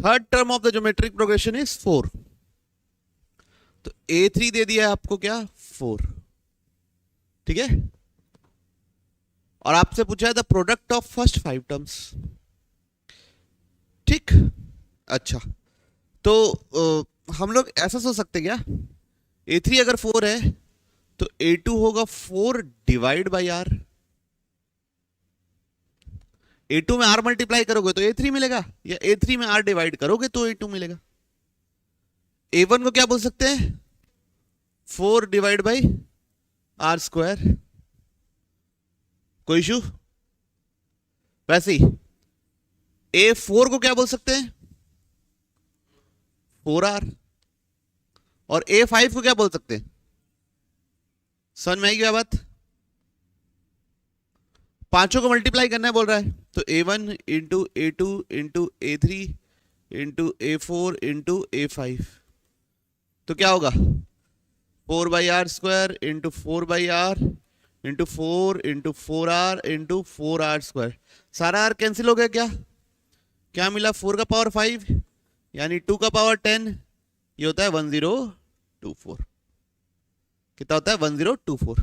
Third term of the geometric progression is 4। तो A3 दे दिया है आपको क्या 4, ठीक है। और आपसे पूछा है the product of first 5 terms, ठीक। अच्छा, तो हम लोग ऐसा सोच सकते हैं क्या, A3 अगर 4 है तो A2 होगा 4 डिवाइड बाई R। A2 में R मल्टीप्लाई करोगे तो A3 मिलेगा, या A3 में R डिवाइड करोगे तो A2 मिलेगा। A1 को क्या बोल सकते हैं 4 डिवाइड बाई R स्क्वायर, कोई इशू। वैसे ही A4 को क्या बोल सकते हैं 4R, और A5 को क्या बोल सकते हैं, समझ में आएगी क्या बात। पांचों को मल्टीप्लाई करना है बोल रहा है, तो A1 into A2 into A3 into A4 into A5, तो क्या होगा 4 by R square into 4 by R into 4 into 4R into 4R square. सारा R कैंसिल हो गया, क्या क्या मिला 4 का पावर 5 यानी 2 का पावर 10, ये होता है 1024। कितना होता है 1024।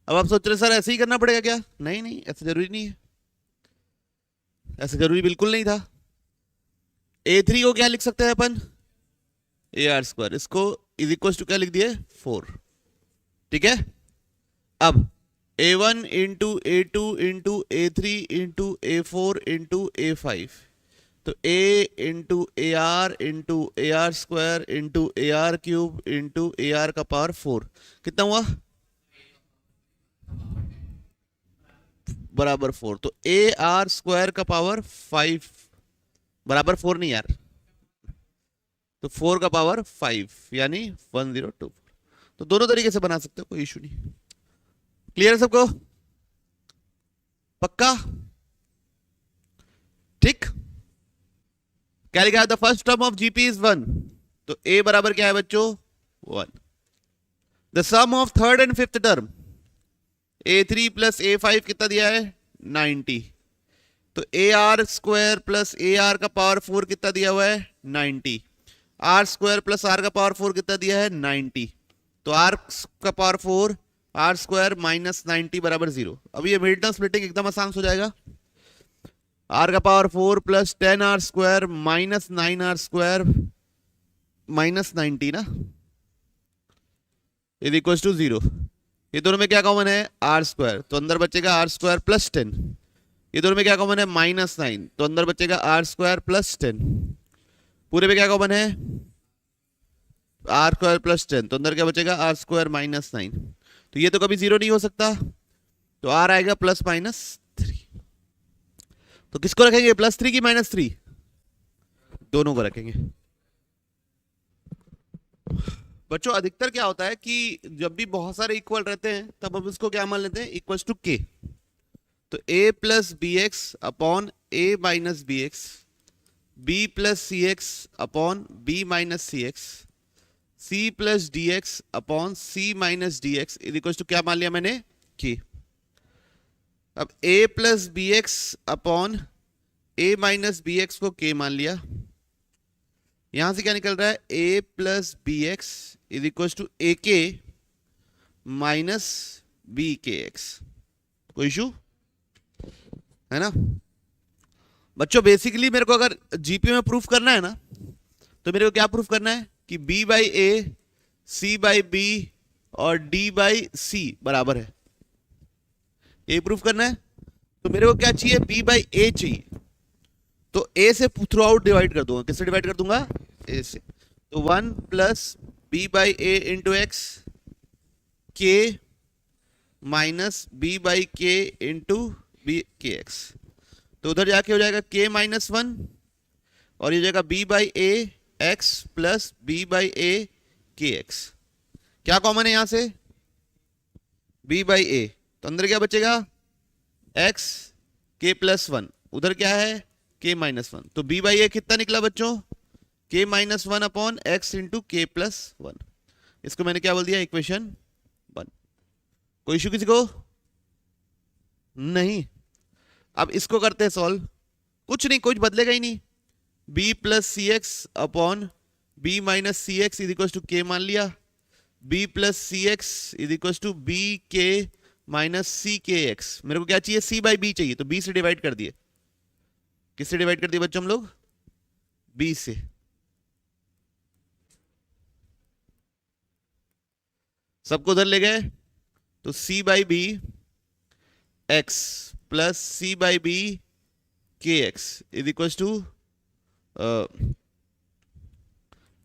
अब आप सोच रहे सर ऐसे ही करना पड़ेगा क्या, नहीं नहीं ऐसा जरूरी नहीं है, ऐसा जरूरी बिल्कुल नहीं था। A3 को क्या लिख सकते हैं अपन AR स्क्वायर, इसको इज इक्वल टू क्या लिख दिए 4, ठीक है। अब A1 into A2 into A3 into A4 into A5, तो A into AR into AR square into AR cube into AR का पावर 4, कितना हुआ बराबर 4। तो AR स्क्वायर का पावर 5 बराबर 4 नहीं यार, तो 4 का पावर 5 यानी 1024। तो दोनों तरीके से बना सकते हो, कोई इशू नहीं। क्लियर है सबको, पक्का, ठीक। क्या लिखा है the first term of GP is 1, तो A बराबर क्या है बच्चों 1। The sum of third and fifth term A3 plus A5 कितना दिया है 90, तो AR स्क्वायर प्लस AR का पावर 4 कितना दिया हुआ है 90, R स्क्वायर प्लस R का पावर 4 कितना दिया है 90, तो R का पावर 4 R स्क्वायर माइनस 90 बराबर 0। अब ये मिड टर्म स्प्लिटिंग एकदम आसान हो जाएगा, R का power 4 plus 10R square minus 9R square minus 90 ना, इज इक्वल टू 0। ये दोनों में क्या कॉमन है R स्क्वायर, तो अंदर बचेगा R स्क्वायर प्लस 10। ये दोनों में क्या कॉमन है माइनस 9, तो अंदर बचेगा R स्क्वायर प्लस 10। पूरे में क्या कॉमन है R स्क्वायर प्लस 10, तो अंदर क्या बचेगा R स्क्वायर माइनस 9। तो ये तो कभी 0 नहीं हो सकता, तो R आएगा प्लस माइनस 3। तो किसको रखेंगे +3 की -3, दोनों को रखेंगे। बच्चों अधिकतर क्या होता है कि जब भी बहुत सारे इक्वल रहते हैं तब हम इसको क्या मान लेते हैं इक्वल टू K। तो A plus B x upon A minus B x, B plus C x upon B minus C x, C plus D x upon C minus D x is equal to क्या मान लिया मैंने K। अब A plus B x upon A minus B x को K मान लिया, यहां से क्या निकल रहा है A plus B X is equal to A के माइनस बी के एक्स। कोई इशू है ना बच्चों। बेसिकली मेरे को अगर जीपी में प्रूफ करना है ना, तो मेरे को क्या प्रूफ करना है कि B by A, C by B और D बाई सी बराबर है, ये प्रूफ करना है। तो मेरे को क्या चाहिए B बाई ए चाहिए, तो A से थ्रू आउट डिवाइड कर दूंगा, किससे डिवाइड कर दूंगा A से। तो 1 plus B by A into x K minus B by के इंटू बी के एक्स, तो उधर जाके हो जाएगा K माइनस 1 और ये हो जाएगा B by A X plus B by A के एक्स। क्या कॉमन है यहां से B बाई ए, तो अंदर क्या बचेगा x K प्लस 1, उधर क्या है K माइनस 1, तो B बाई ए कितना निकला बच्चों K minus 1 upon x into के प्लस 1। इसको मैंने क्या बोल दिया इक्वेशन 1। कोई इशू किसी को नहीं। अब इसको करते हैं सॉल्व, कुछ नहीं, कुछ बदलेगा ही नहीं। B plus C x upon B minus C x is equal to K मान लिया, B plus C x is equal to B K minus C K x. मेरे को क्या चाहिए, सी बाई बी चाहिए, तो बी से डिवाइड कर दिए। किससे डिवाइड कर दिए बच्चों हम लोग, बी से। सबको उधर ले गए, तो c by b x plus c by b के x is equal to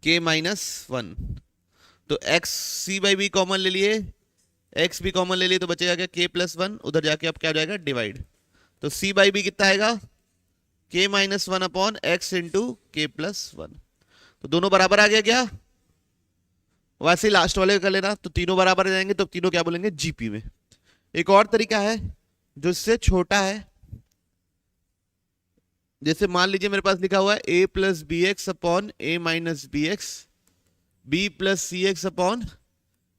k minus one. तो x c by b common ले लिए, एक्स भी कॉमन ले लिए, तो बचेगा क्या, के प्लस वन। उधर जाके अब क्या हो जाएगा, डिवाइड। तो सी बाई बी कितना आएगा, के minus one upon x into के प्लस वन। तो दोनों बराबर आ गया क्या, वैसे ही लास्ट वाले कर लेना, तो तीनों बराबर आ जाएंगे, तो तीनों क्या बोलेंगे, जीपी में। एक और तरीका है जो इससे छोटा है, जैसे मान लीजिए मेरे पास लिखा हुआ है a plus B x upon A minus B x, B plus C x upon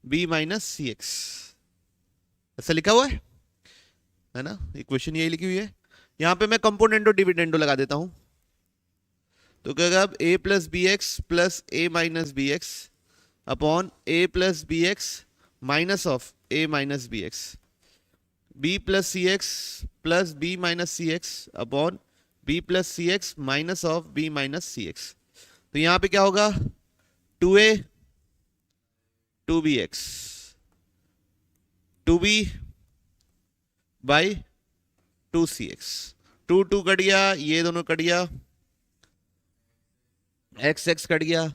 B minus C x, ऐसा लिखा हुआ है ना, इक्वेशन यही लिखी हुई है। यहां पे मैं कंपोनेंटो डिविडेंडो लगा देता हूं, तो क्या होगा, अब a plus B x plus A minus B x upon A plus B x minus of A minus B x, B plus C x plus B minus C x upon B plus C x minus of B minus C x. तो यहां पे क्या होगा, 2a 2bx 2b by 2cx, 2 2 cut गया, ये दोनों cut गया, x x cut गया,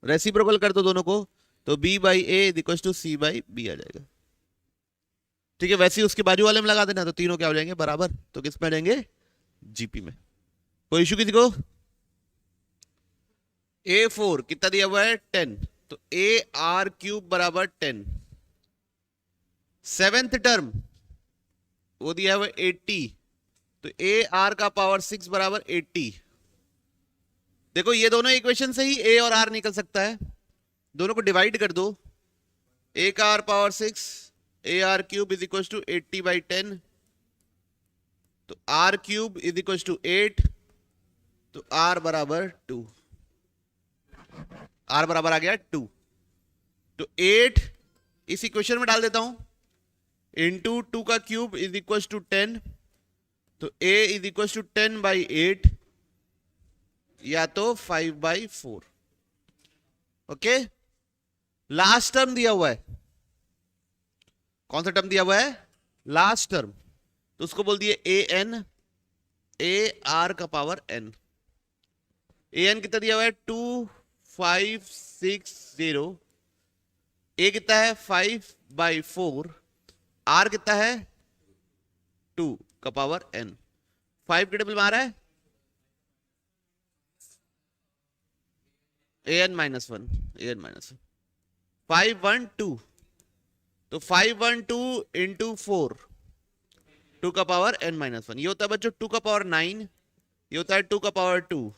रेसिप्रोकल कर दो दोनों को, तो b by a equal to c by b आ जाएगा। ठीक है, वैसे ही उसके बाजू वाले में लगा देना, तो तीनों क्या हो जाएंगे, बराबर। तो किस में आ जाएंगे, जीपी में। कोई इशू किसी को, A4 कितना दिया हुआ है, 10, तो ए आर क्यूब बराबर 10। सेवेंथ टर्म वो दिया हुआ है 80, तो ए आर का पावर 6 बराबर 80। देखो ये दोनों इक्वेशन से ही ए और आर निकल सकता है, दोनों को डिवाइड कर दो, ए का R power 6 A R cube is equal to 80 by 10, तो R cube is equal to 8, तो आर बराबर 2, आर बराबर आ गया 2। तो 8 इस इक्वेशन में डाल देता हूं, इंटू 2 का क्यूब इज इक्वल टू 10, तो a is equal to 10 by 8 या तो 5 बाई 4। ओके, लास्ट टर्म दिया हुआ है, कौन सा टर्म दिया हुआ है, लास्ट टर्म, तो उसको बोल दिए ए एन, ए आर का पावर एन। ए एन कितना दिया हुआ है, 2560, ए कितना है 5 बाई 4, आर कितना है 2 का पावर एन। 5 के टेबल में आ रहा है A N minus one, A N minus 512, तो 512 इंटू 4 2 का पावर n माइनस वन, ये होता है बच्चों 2 का पावर 9, ये होता है 2 का पावर 2,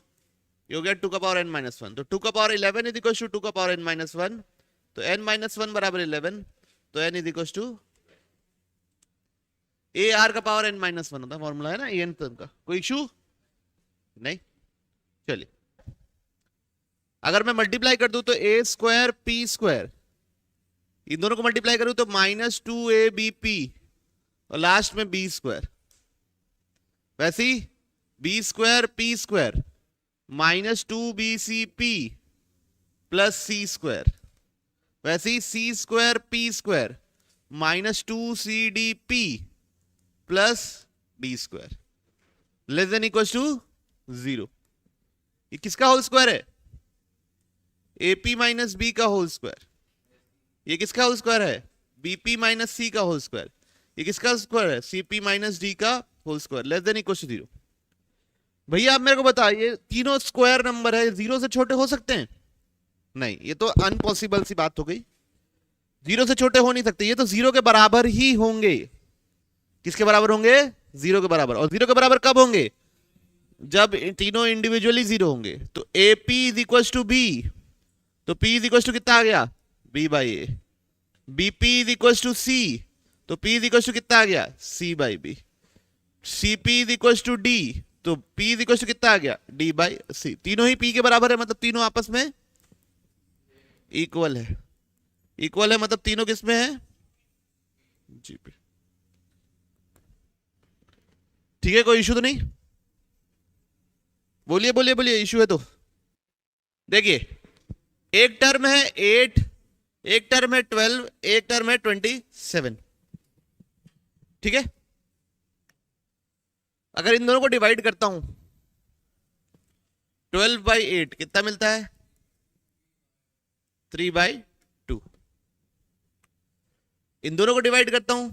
ये हो गया 2 का पावर n माइनस वन। तो 2 का पावर 11 इज इक्वल टू 2 का पावर n माइनस वन, तो n माइनस वन बराबर 11, तो n is equal to A R का पावर n माइनस वन होता है, फॉर्मूला है ना ए एन का। कोई इशू नहीं, चलिए अगर मैं मल्टीप्लाई कर दूं तो ए स्क्वायर पी स्क्वायर, इन दोनों को मल्टीप्लाई करूं तो माइनस 2ab और लास्ट में बी स्क्वायर, वैसे ही b square p square minus 2bcp plus c square, वैसे ही c square p square minus 2cdp plus b square less than equal to 0। ये किसका होल स्क्वायर है, AP माइनस बी का होल स्क्वायर। ये किसका होल स्क्वायर है, BP minus c का होल स्क्वायर। ये किसका स्क्वायर है, CP माइनस डी का whole square less than equal to 0। भैया आप मेरे को बताइए, तीनों स्क्वायर नंबर है, 0 से छोटे हो सकते हैं, नहीं, ये तो अनपॉसिबल सी बात हो गई, 0 से छोटे हो नहीं सकते, ये तो 0 के बराबर ही होंगे। किसके बराबर होंगे, 0 के बराबर। और 0 के बराबर कब होंगे, जब तीनों इंडिविजुअली 0 होंगे। तो AP is equal to B, तो P इज इक्वल टू कितना आ गया, B by A. BP is equal to C, तो P इज इक्वल टू कितना आ गया, C by B. CP is equal to D, तो P इज इक्वल टू कितना आ गया, D बाई सी। तीनों ही P के बराबर है, मतलब तीनों आपस में इक्वल है। इक्वल है मतलब तीनों किस में है, GP। ठीक है, कोई इशू तो नहीं? बोलिए बोलिए बोलिए, इशू है तो। देखिए, एक टर्म है 8, एक टर्म है 12, एक टर्म है 27। ठीक है, अगर इन दोनों को डिवाइड करता हूं 12/8 कितना मिलता है, 3/2। इन दोनों को डिवाइड करता हूं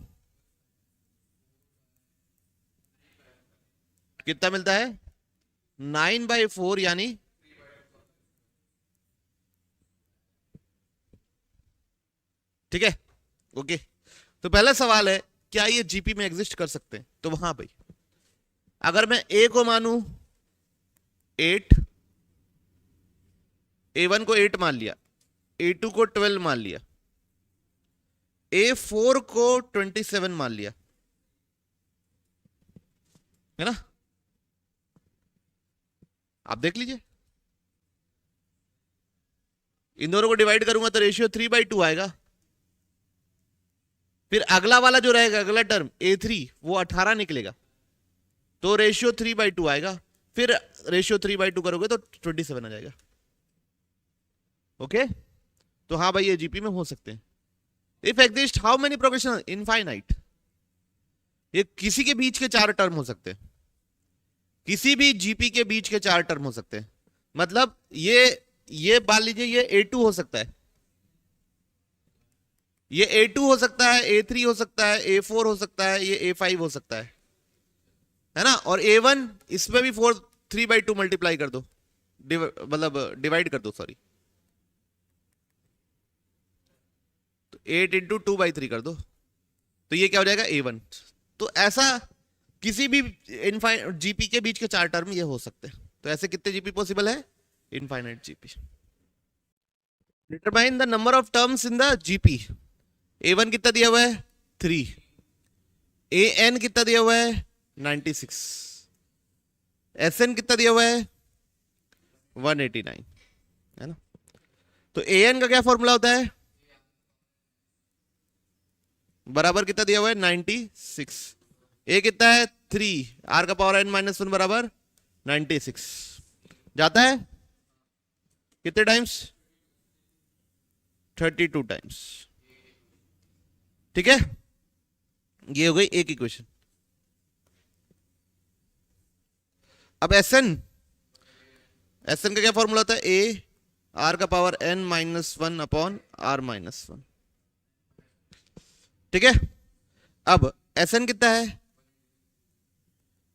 कितना मिलता है, 9/4 यानी ठीक है। ओके, तो पहला सवाल है क्या ये जीपी में एग्जिस्ट कर सकते हैं, तो वहां भाई अगर मैं ए को मानू 8, A1 को 8 मान लिया, A2 को 12 मान लिया, A4 को 27 मान लिया, है ना? आप देख लीजिए, इन दोनों को डिवाइड करूंगा तो रेशियो 3/2 आएगा। फिर अगला वाला जो रहेगा, अगला टर्म A3 वो 18 निकलेगा, तो रेशियो 3/2 आएगा। फिर रेशियो 3/2 करोगे तो 27 आ जाएगा। ओके, तो हाँ भाई ये जीपी में हो सकते हैं। If exist how many progression, infinite. ये किसी के बीच के 4 टर्म हो सकते हैं, किसी भी जीपी के बीच के 4 टर्म हो सकते हैं। मतलब ये मान लीजिए ये A2 हो सकता है, ये A2 हो सकता है, A3 हो सकता है, A4 हो सकता है, ये A5 हो सकता है ना? और A1 इसमें भी 3/2 मल्टीप्लाई कर दो, मतलब डिवाइड कर दो, सॉरी, तो 8 इंटू 2/3 कर दो, तो ये क्या हो जाएगा, A1। तो ऐसा किसी भी जीपी के बीच के 4 टर्म ये हो सकते हैं। तो ऐसे कितने जीपी पॉसिबल है, infinite GP. Determine the number of terms in the GP. A1 कितना दिया हुआ है, 3, AN कितना दिया हुआ है, 96, SN कितना दिया हुआ है, 189, है ना? तो AN का क्या फॉर्मूला होता है, बराबर कितना दिया हुआ है, 96। A कितना है, 3, R का पावर n-1 बराबर 96। जाता है कितने टाइम्स, 32 टाइम्स। ठीक है, ये हो गई एक इक्वेशन। अब SN का क्या फॉर्मूला होता है, A R का पावर n-1 अपॉन R-1। ठीक है, अब SN कितना है,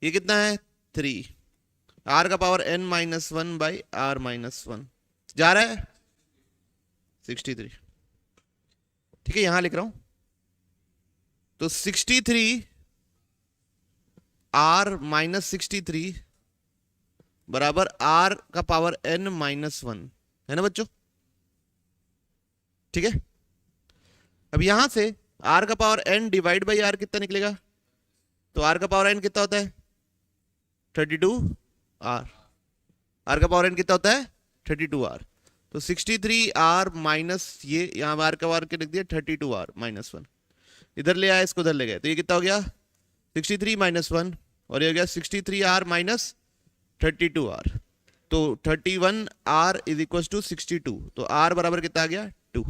ये कितना है, 3, R का पावर n-1 बाई R-1 जा रहा है 63। ठीक है, यहां लिख रहा हूं, तो 63 R-63 बराबर R का पावर n-1, है ना बच्चों? ठीक है, अब यहां से R का power n divide by R कितना निकलेगा, तो R का पावर n कितना होता है, 32R। R का पावर n कितना होता है, 32R। तो 63R माइनस ये यहां R का पावर के लिख दिया 32R-1, इधर ले आया, इसको उधर ले गए, तो ये कितना हो गया 63 - 1, और ये हो गया 63R - 32R। तो 31R इज इक्वल टू 62, तो R बराबर कितना आ गया, 2।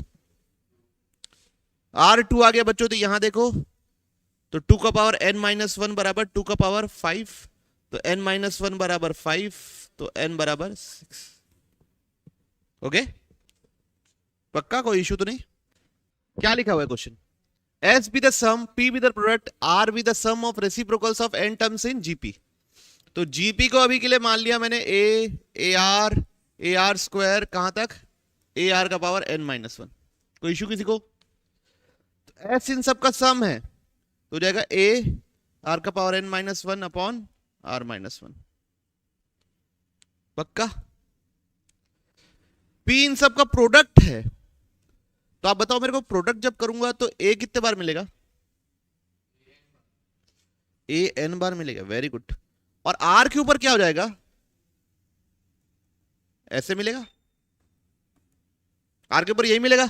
R 2 आ गया बच्चों, तो यहां देखो, तो 2 का पावर n-1 बराबर 2 का पावर 5, तो n-1 बराबर 5, तो n बराबर 6। ओके, पक्का, कोई इशू तो नहीं? क्या लिखा हुआ है question, S be the sum, P be the product, R be the sum of reciprocals of n terms in GP। तो GP को अभी के लिए मान लिया मैंने AR स्क्वायर कहां तक, AR का पावर n-1। कोई इशू किसी को? तो S इन सब का सम है, तो जाएगा AR का पावर n-1 अपॉन R-1। पक्का? P इन सब का प्रोडक्ट है, तो आप बताओ मेरे को, प्रोडक्ट जब करूंगा तो A कितने बार मिलेगा, A n बार मिलेगा। वेरी गुड, और आर के ऊपर क्या हो जाएगा, ऐसे मिलेगा, आर के ऊपर यही मिलेगा,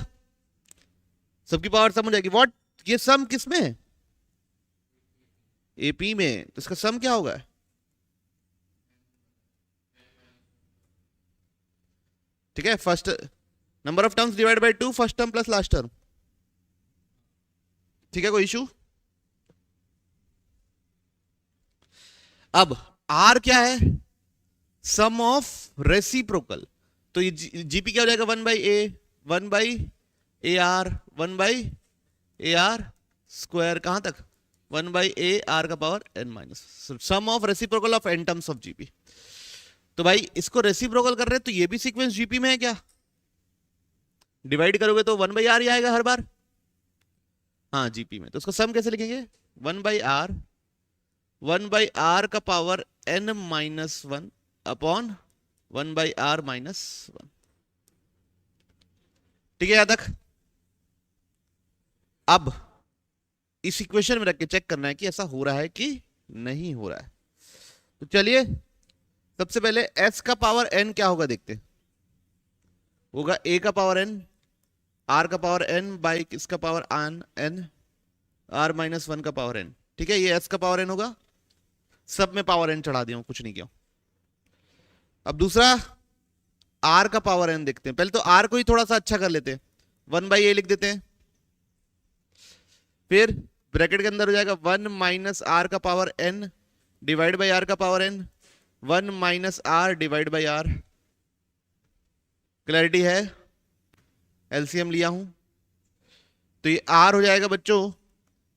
सबकी पावर सम हो जाएगी। व्हाट, ये सम किस में है, एपी में, तो इसका सम क्या होगा, ठीक है, first number of terms divide by 2, first term plus last term, ठीक है, कोई इशू। अब आर क्या है, सम ऑफ रेसिप्रोकल, तो ये जीपी क्या हो जाएगा, 1/a, 1/ar, 1/ar स्क्वायर, कहां तक, 1/ar का power n minus, sum of reciprocal of n terms of GP. तो भाई इसको रेसिप्रोकल कर रहे हैं, तो ये भी सीक्वेंस जीपी में है क्या, डिवाइड करोगे तो 1/r ही आएगा हर बार, हाँ जीपी में, तो उसका सम कैसे लिखेंगे, 1/r, 1/r का power n minus 1 upon 1/r minus 1, ठीक है यहां तक। अब इस इक्वेशन में रख के चेक करना है कि ऐसा हो रहा है कि नहीं हो रहा है। तो चलिए सबसे पहले s का पावर n क्या होगा देखते हैं, होगा a का पावर n, r का पावर n बाई किसका पावर n, r माइनस 1 का पावर n, ठीक है, ये s का पावर n होगा, सब में पावर n चढ़ा दिया हूं, कुछ नहीं किया। अब दूसरा r का पावर n देखते हैं, पहले तो r को ही थोड़ा सा अच्छा कर लेते हैं, 1/a लिख देते हैं, फिर ब्रैकेट के अंदर हो जाएगा 1 माइनस आर का power n divide by r का power n, 1 minus r divide by r, clarity है, एलसीएम लिया हूं, तो ये r हो जाएगा बच्चों,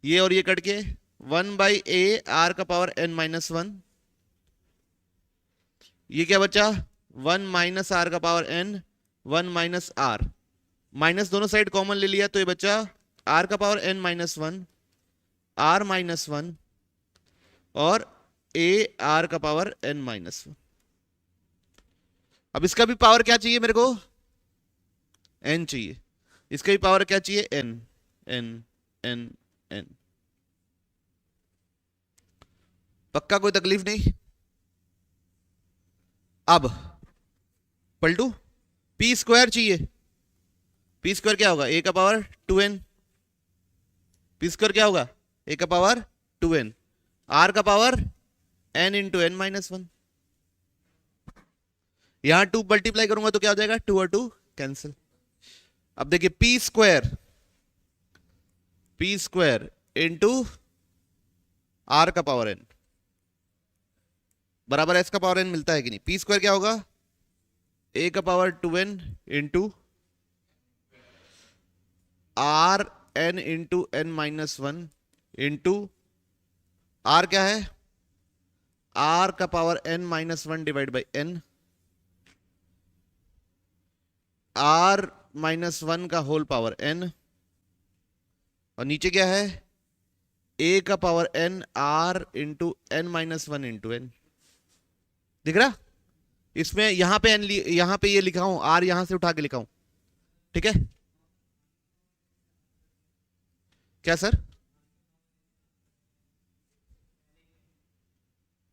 ये और ये कट के 1/a आर का पावर n माइनस 1, ये क्या बचा, 1 माइनस आर का power n, 1 minus R, minus दोनों साइड कॉमन ले लिया, तो ये बचा आर का power n minus 1, R minus 1 और a आर का पावर n माइनस 1। अब इसका भी पावर क्या चाहिए मेरे को, n चाहिए, इसका भी पावर क्या चाहिए, n n n n, पक्का, कोई तकलीफ नहीं। अब पलटू p स्क्वायर चाहिए, p स्क्वायर क्या होगा, a का पावर 2n, p स्क्वायर क्या होगा, a का पावर 2n, r का power n into n minus 1, यहां 2 मल्टीप्लाई करूंगा तो क्या हो जाएगा, 2 और 2 कैंसिल। अब देखिए p स्क्वायर इंटू r का पावर n बराबर s का पावर n मिलता है कि नहीं, p स्क्वायर क्या होगा, a का power 2n into r n into n minus 1 into r क्या है, r का power n minus 1 divide by n, r minus 1 का होल पावर n, और नीचे क्या है, a का power n r into n minus 1 into n, दिख रहा, इसमें यहां पे n, यहां पे ये लिखा हूं, r यहां से उठा के लिखा हूं, ठीक है, क्या सर,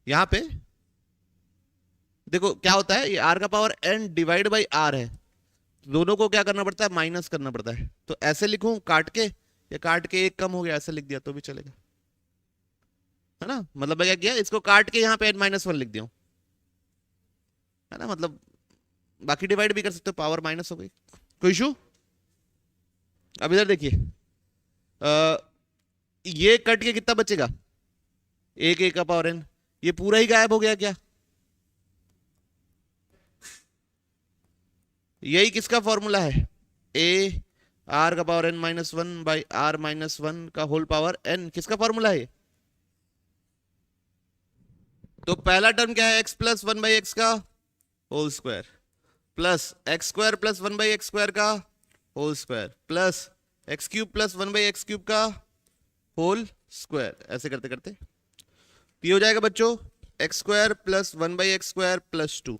यहां पे देखो क्या होता है, ये r का power n divide by r है, दोनों को क्या करना पड़ता है, माइनस करना पड़ता है, तो ऐसे लिखूं काट के, या काट के एक कम हो गया ऐसे लिख दिया तो भी चलेगा, है ना, मतलब मैं क्या किया, इसको काट के यहां पे n माइनस 1 लिख दिया, है ना, मतलब बाकी डिवाइड भी कर सकते हो, पावर माइनस हो गई, कोई इशू। अब इधर देखिए, ये कट के कितना बचेगा, एक a का पावर n, ये पूरा ही गायब हो गया क्या, यही किसका फॉर्मूला है, a r का power n minus 1 by r minus 1 का होल पावर n, किसका फॉर्मूला है, तो पहला टर्म क्या है, x प्लस 1 बाई एक्स का whole square plus x square plus 1 by x square का whole square plus x cube plus 1 by x cube का होल स्क्वायर, ऐसे करते करते ये हो जाएगा बच्चों, x square plus 1 by x square plus 2,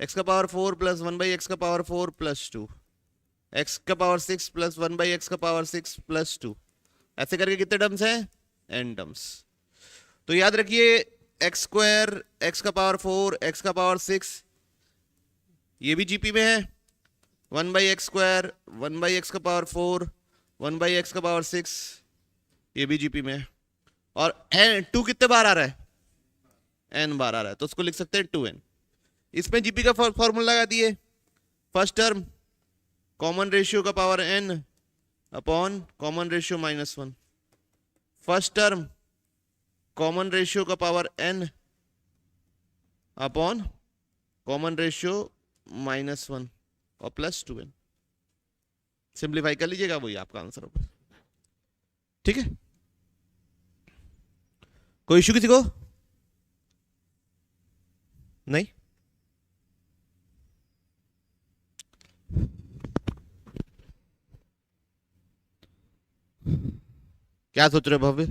x का पावर 4 प्लस 1 बाई एक्स का पावर 4 प्लस 2, एक्स का पावर 6 प्लस 1 बाई एक्स का पावर 6 प्लस 2, ऐसे करके कितने टर्म्स हैं, n टर्म्स। तो याद रखिए एक्स स्क्वायर एक्स का पावर 4 एक्स का पावर 6 ये भी जीपी में है। 1/x स्क्वायर 1/x का पावर 4 1/x का पावर 6 ये भी जीपी में है। और n 2 कितने बार आ रहा है? n बार आ रहा है, तो उसको लिख सकते हैं 2n। इसमें जीपी का फॉर्मूला लगा दिए। फर्स्ट टर्म कॉमन रेशियो का power n upon common ratio -1। First term common ratio का power n upon common ratio -1 और प्लस 2n। सिंप्लीफाई कर लीजिएगा, वही आपका आंसर होगा। ठीक है, कोई इशू किसी को? नहीं? क्या सोच रहे हो भव्य?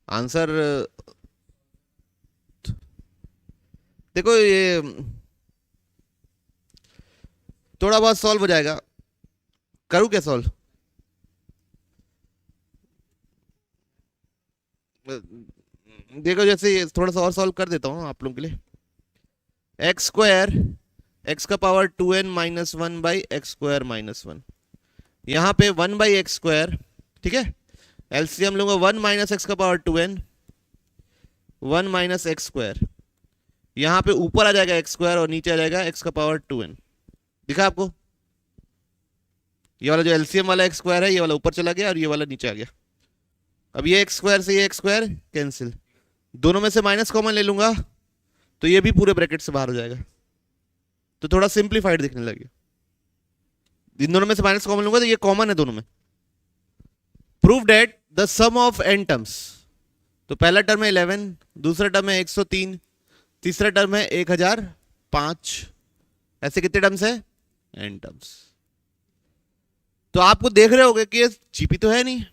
आंसर देखो, ये थोड़ा बहुत सॉल्व हो जाएगा। करूं क्या सॉल्व? देखो, जैसे थोड़ा सा और सॉल्व कर देता हूं आप लोगों के लिए। एक्स स्क्वायर एक्स का पावर 2n - 1/x²-1 यहां पे 1/x²। ठीक है, एलसीएम लूंगा 1 - x का पावर 2n 1 - x²। यहां पे ऊपर आ जाएगा x² और नीचे आ जाएगा x का पावर 2n। दिखा आपको? ये वाला जो एलसीएम वाला x² है, ये वाला ऊपर चला गया और ये वाला नीचे आ गया। अब ये x² से ये x² कैंसिल, दोनों में से माइनस कॉमन ले लूंगा तो ये भी पूरे ब्रैकेट से बाहर हो जाएगा, तो थोड़ा सिंप्लीफाइड दिखने लगे। इन दोनों में से माइनस कॉमन लूंगा तो ये कॉमन है दोनों में। Prove that the sum of n terms, तो पहला टर्म है 11, दूसरा टर्म है 103, तीसरा टर्म है 1005। ऐसे कितने टर्म्स है? n terms. तो आपको देख रहे होगे कि जीपी तो है नहीं,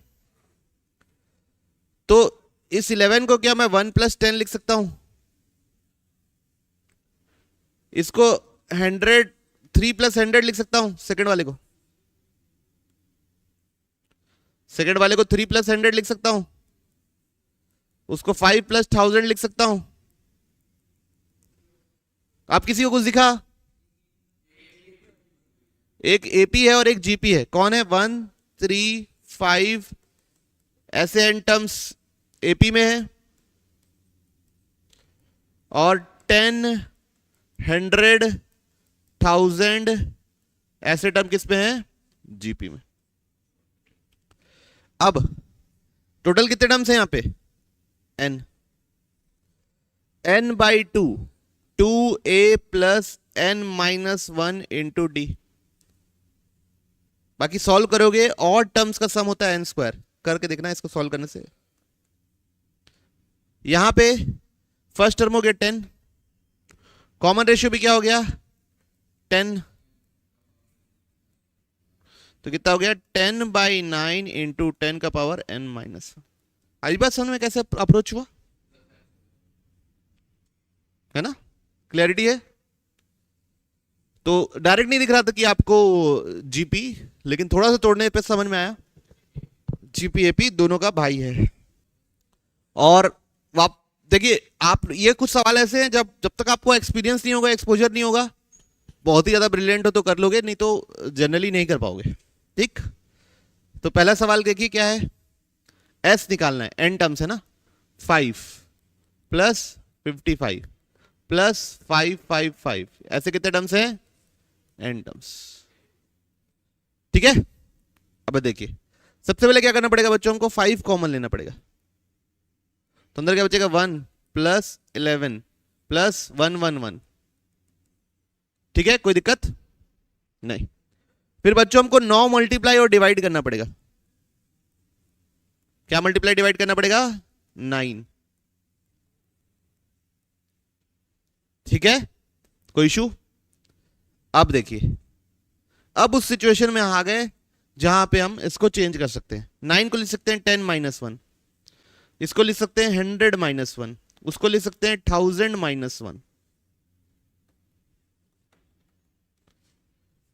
तो इस 11 को क्या मैं 1 + 10 लिख सकता हूं? इसको 100 3 + 100 लिख सकता हूं। सेकंड वाले को 3 + 100 लिख सकता हूं। उसको 5 + 1000 लिख सकता हूं। आप किसी को कुछ दिखा? एक एपी है और एक जीपी है। कौन है? 1 3 5 ऐसे n टर्म्स एपी में है और 10 100 1000 ऐसे टर्म किस में है? जीपी में। अब टोटल कितने टर्म्स हैं यहां पे? n n/2 2a + n - 1 × d। बाकी सॉल्व करोगे और टर्म्स का सम होता है n²। करके देखना इसको सॉल्व करने से। यहां पे फर्स्ट टर्म हो गया 10, कॉमन रेशियो भी क्या हो गया? 10, तो कितना हो गया? 10/9 × 10 का पावर n-। आई बात समझ में कैसे अप्रोच हुआ है ना? क्लैरिटी है? तो डायरेक्ट नहीं दिख रहा था कि आपको जीपी, लेकिन थोड़ा सा तोड़ने पे समझ में आया जीपी एपी दोनों का भाई है। और देखिए, आप ये कुछ सवाल ऐसे हैं जब तक आपको एक्सपीरियंस नहीं होगा, एक्सपोजर नहीं होगा, बहुत ही ज्यादा ब्रिलियंट हो तो कर लोगे, नहीं तो जनरली नहीं कर पाओगे। ठीक, तो पहला सवाल देखिए क्या है। एस निकालना है, एन टर्म्स है ना, 5 + 55 + 555 ऐसे कितने टर्म्स हैं? N terms. ठीक है, अब देखिए सबसे पहले क्या करना पड़ेगा बच्चों, हमको 5 कॉमन लेना पड़ेगा। तो अंदर क्या बचेगा? 1 + 11 + 111। ठीक है, कोई दिक्कत नहीं। फिर बच्चों हमको 9 मल्टीप्लाई और डिवाइड करना पड़ेगा। क्या मल्टीप्लाई डिवाइड करना पड़ेगा? 9। ठीक है, कोई इशू? अब देखिए, अब उस सिचुएशन में आ गए जहां पे हम इसको चेंज कर सकते हैं। 9 को लिख सकते हैं 10 - 1, इसको लिख सकते हैं 100 - 1, उसको लिख सकते हैं 1000 - 1।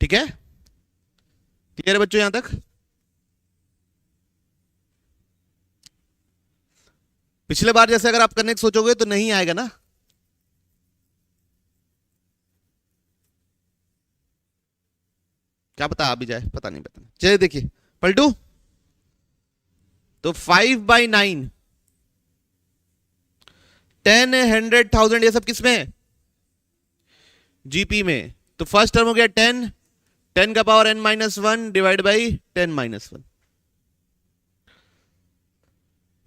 ठीक है, क्लियर है बच्चों यहां तक? पिछले बार जैसे अगर आप करने की सोचोगे तो नहीं आएगा ना। क्या पता आ भी जाए, पता नहीं, पता नहीं। चलिए देखिए पलटू, तो 5/9, 10, 100,000 ये सब किसमें है? जीपी में। तो फर्स्ट टर्म हो गया 10, 10 का पावर n-1 डिवाइड बाई 10-1।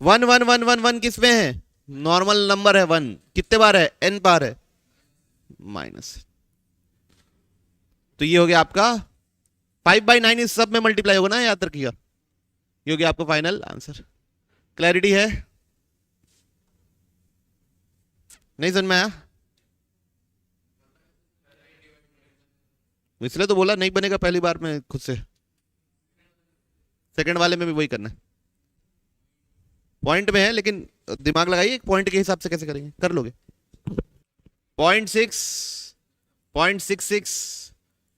1 1 1 1 1 किसमें है? नॉर्मल नंबर है 1, कितने बार है? n बार है, माइनस। तो ये हो गया आपका 5/9, इस सब में मल्टीप्लाई होगा ना, याद रखिएगा। ये हो गया आपका फाइनल आंसर। क्लैरिटी है? नहीं समझ में आया? इसलिए तो बोला नहीं बनेगा पहली बार में खुद से, सेकंड वाले में भी वही करना है। पॉइंट में है लेकिन दिमाग लगाइए, पॉइंट के हिसाब से कैसे करेंगे, कर लोगे। 0.6, 0.66,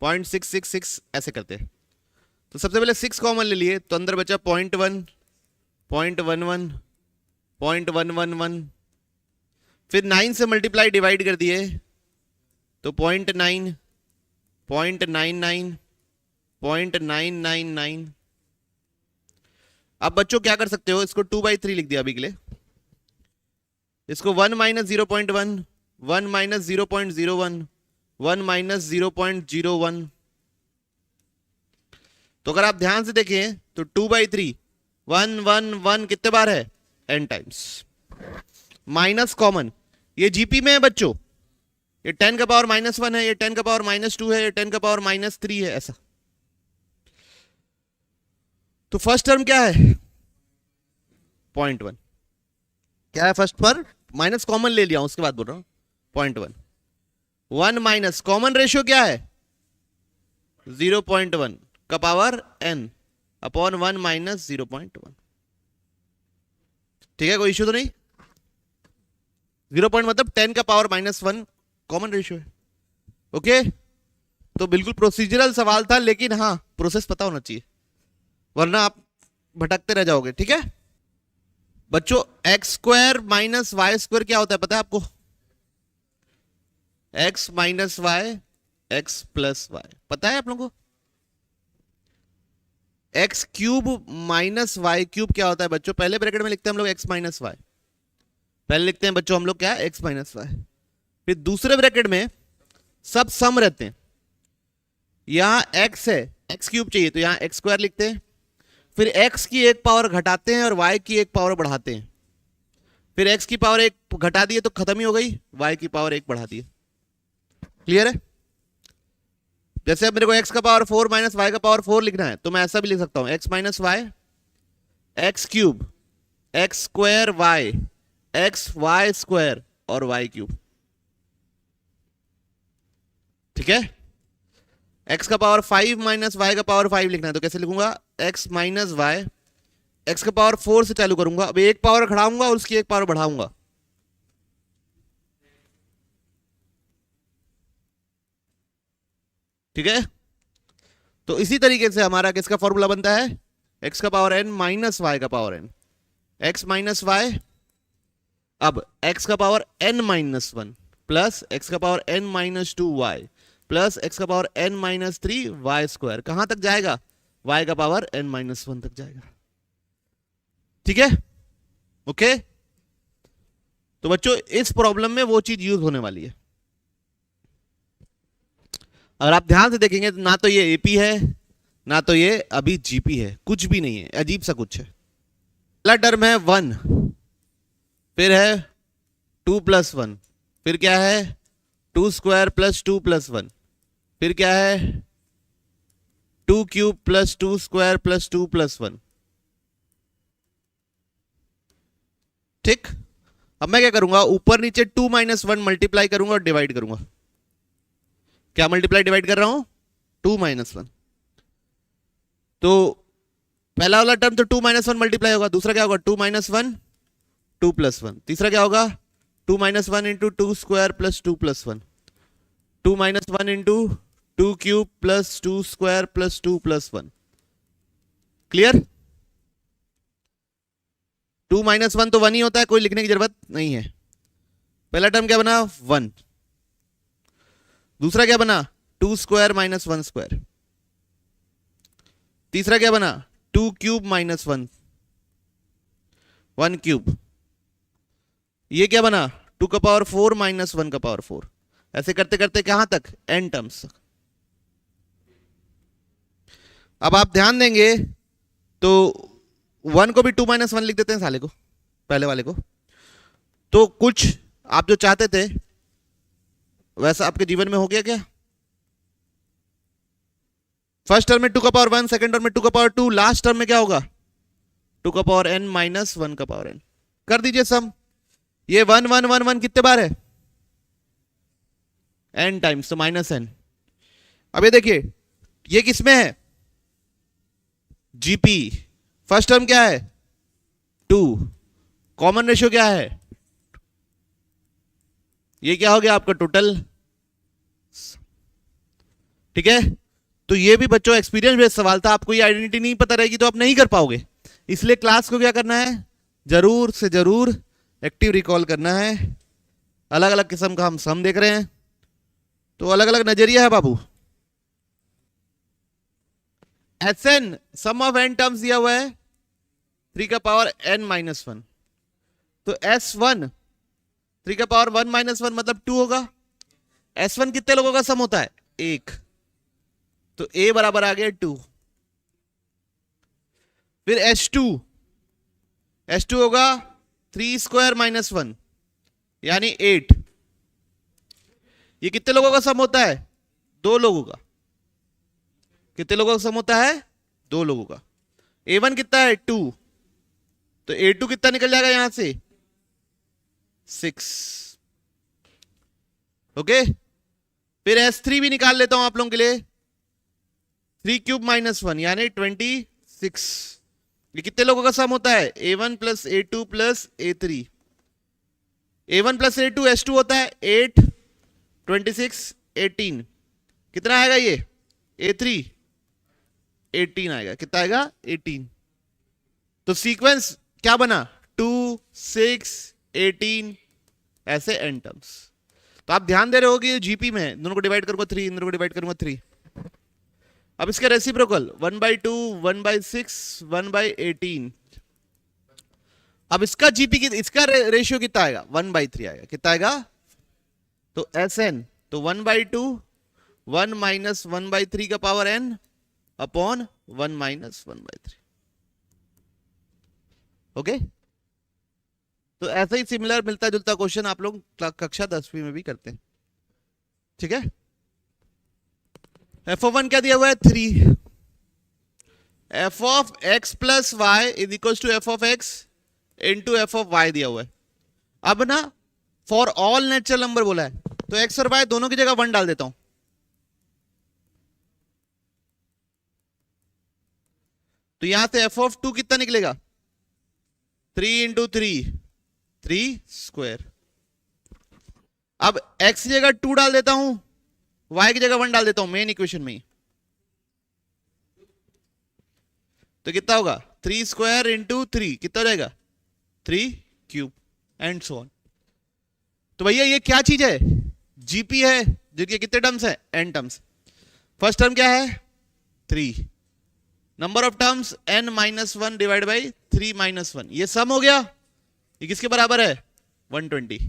0.666 ऐसे करते हैं। तो सबसे पहले 6 कॉमन ले लिए, तो अंदर बचा 0.1, 0.11, 0.111, फिर 9 से मल्टीप्लाई डिवाइड कर दिए तो 0.9, 0.99, 0.999। अब बच्चों क्या कर सकते हो, इसको 2/3 लिख दिया अभी के लिए। इसको 1 - 0.1, 1 - 0.01, 1 - 0.01। तो अगर आप ध्यान से देखें तो 2/3, 1 1 1 कितने बार है? n times. माइनस कॉमन, ये जीपी में है बच्चों, ये 10 का पावर -1 है, ये 10 का पावर -2 है, ये 10 का पावर -3 है, ऐसा। तो फर्स्ट टर्म क्या है? 0.1। क्या है फर्स्ट पर? माइनस कॉमन ले लिया, उसके बाद बोल रहा हूं 0.1। 1 माइनस कॉमन रेशियो क्या है? 0.1 का पावर n अपॉन 1 - 0.1। ठीक है, कोई इश्यू तो नहीं? 0 मतलब 10 का पावर -1 कॉमन रेशियो है। ओके, तो बिल्कुल प्रोसीजरल सवाल था, लेकिन हाँ प्रोसेस पता होना चाहिए, वरना आप भटकते रह जाओगे। ठीक है बच्चों, x² - y² क्या होता है पता है आपको? x - y x + y, पता है आप लोगों को? x³ - y³ क्या होता है बच्चों? पहले ब्रैकेट में लिखते हैं हम लोग x - y, पहले लिखते हैं बच्चों हम लोग क्या? x - y। फिर दूसरे ब्रैकेट में सब सम रहते हैं। यहां x है, x³ चाहिए तो यहां x² लिखते हैं, फिर x की एक पावर घटाते हैं और y की एक पावर बढ़ाते हैं। फिर x की पावर 1 घटा दिए तो खत्म ही हो गई, y की पावर 1 बढ़ा दिए। क्लियर है? जैसे अब मेरे को x का पावर 4 - y का पावर 4 लिखना है, तो मैं ऐसा भी लिख सकता हूं, x - y x³ x² y x y² और y³। ठीक है, x का पावर 5 - y का पावर 5 लिखना है, तो कैसे लिखूंगा? x - y, x का पावर 4 से चालू करूंगा, अब एक पावर घटाऊंगा और उसकी एक पावर बढ़ाऊंगा। ठीक है, तो इसी तरीके से हमारा किसका फॉर्मूला बनता है? x का पावर n - y का पावर n, x - y, अब x का पावर n - 1 प्लस x का power n - 2 y plus x का पावर n - 3 y², कहां तक जाएगा? y का पावर n - 1 तक जाएगा। ठीक है, ओके। तो बच्चों इस प्रॉब्लम में वो चीज यूज होने वाली है। अगर आप ध्यान से देखेंगे तो ना तो ये एपी है, ना तो ये अभी जीपी है, कुछ भी नहीं है, अजीब सा कुछ है। पहला टर्म है 1, फिर है 2 + 1, फिर क्या है 2² + 2 + 1, फिर क्या है 2³ + 2² + 2 + 1। ठीक, अब मैं क्या करूंगा, ऊपर नीचे 2 - 1 मल्टीप्लाई करूंगा और डिवाइड करूंगा। क्या मल्टीप्लाई डिवाइड कर रहा हूं? 2 - 1। तो पहला वाला टर्म तो 2 - 1 मल्टीप्लाई होगा, दूसरा क्या होगा 2 - 1 2 + 1, तीसरा क्या होगा 2 - 1 × 2² + 2 + 1, 2 - 1 × 2³ + 2² + 2 + 1। क्लियर? 2 माइनस 1 तो 1 ही होता है, कोई लिखने की जरूरत नहीं है। पहला टर्म क्या बना 1, दूसरा क्या बना 2 स्क्वायर माइनस 1 स्क्वायर, तीसरा क्या बना 2 क्यूब माइनस 1 1 क्यूब, ये क्या बना 2 का पावर 4 माइनस 1 का पावर 4। ऐसे करते करते कहां तक n टर्म्स। अब आप ध्यान देंगे तो 1 को भी 2 माइनस 1 लिख देते हैं साले को, पहले वाले को। तो कुछ आप जो चाहते थे वैसा आपके जीवन में हो गया क्या? फर्स्ट टर्म में 2 का पावर 1, सेकंड टर्म में 2 का पावर 2, लास्ट टर्म में क्या होगा 2 का पावर n माइनस 1 का पावर n। कर दीजिए सम। ये 1 1 1 1 कितने बार है n टाइम्स, तो माइनस n। अब ये देखिए ये किसमें है जीपी। फर्स्ट टर्म क्या है 2, कॉमन रेशियो क्या है, ये क्या हो गया आपका टोटल। ठीक है, तो ये भी बच्चों एक्सपीरियंस बेस्ड सवाल था। आपको ये आइडेंटिटी नहीं पता रहेगी तो आप नहीं कर पाओगे। इसलिए क्लास को क्या करना है, जरूर से जरूर एक्टिव रिकॉल करना है। अलग अलग किस्म का हम सम देख रहे हैं तो अलग अलग नजरिया है बाबू। Sn sum of n terms दिया हुआ है 3 का पावर n माइनस 1, तो S1 3 का पावर 1 माइनस 1 मतलब 2 होगा। S1 कितने लोगों का सम होता है 1, तो A बराबर आ गया 2। फिर S2 होगा 3 स्क्वायर माइनस 1 यानी 8। ये कितने लोगों का सम होता है 2 लोगों का। कितने लोगों का सम होता है 2 लोगों का। A1 कितना है 2, तो A2 कितना निकल जाएगा यहां से 6। ओके, फिर S3 भी निकाल लेता हूं आप लोगों के लिए, 3 क्यूब माइनस 1 यानी 26। ये कितने लोगों का सम होता है A1 plus A2 plus A3। A1 plus A2 S2 होता है 8 26 18। कितना आएगा ये A3 18 आएगा। कितना आएगा 18। तो सीक्वेंस क्या बना 2 6 18 ऐसे n टर्म्स। तो आप ध्यान दे रहे हो कि जीपी में दोनों को डिवाइड करूंगा 3, इन दोनों को डिवाइड करूंगा 3। अब इसका रेसिप्रोकल 1/2 1/6 1/18। अब इसका जीपी की इसका रेशियो कितना आएगा 1/3 आएगा। कितना आएगा तो Sn तो 1/2 1 माइनस 1/3 का power n upon 1 minus 1/3। Okay, तो ऐसा ही सिमिलर मिलता जुलता क्वेश्चन आप लोग कक्षा 10वीं में भी करते हैं। ठीक है, f(1) क्या दिया हुआ है 3, f of x plus y is equal to f of x into f of y दिया हुआ है। अब ना फॉर ऑल नेचुरल नंबर बोला है तो x और y दोनों की जगह 1 डाल देता हूं। तो यहां से f ऑफ 2 कितना निकलेगा 3 इंटू 3 स्क्वायर। अब x की जगह 2 डाल देता हूं, y की जगह 1 डाल देता हूं मेन इक्वेशन में ही। तो कितना होगा 3 स्क्वायर इंटू 3 कितना हो जाएगा 3 क्यूब एंड सो ऑन। तो भैया ये क्या चीज है जीपी है जिसके कितने टर्म्स है n टर्म्स। फर्स्ट टर्म क्या है 3, number of terms n minus 1 divide by 3 minus 1। ये सम हो गया। ये किसके बराबर है 120।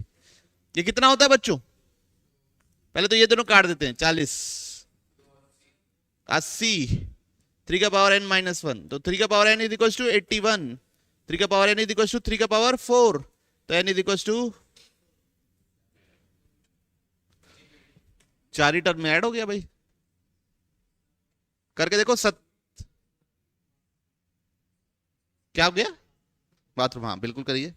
ये कितना होता है बच्चों, पहले तो ये दोनों काट देते हैं 40 80 3 का पावर n माइनस 1, तो 3 का power n is equal to 81, 3 का power n is equal to 3 का पावर 4, तो n इज इक्वल टू 4 ही टर्म में ऐड हो गया भाई। करके देखो क्या हो गया बाथरूम, हाँ बिल्कुल करिए।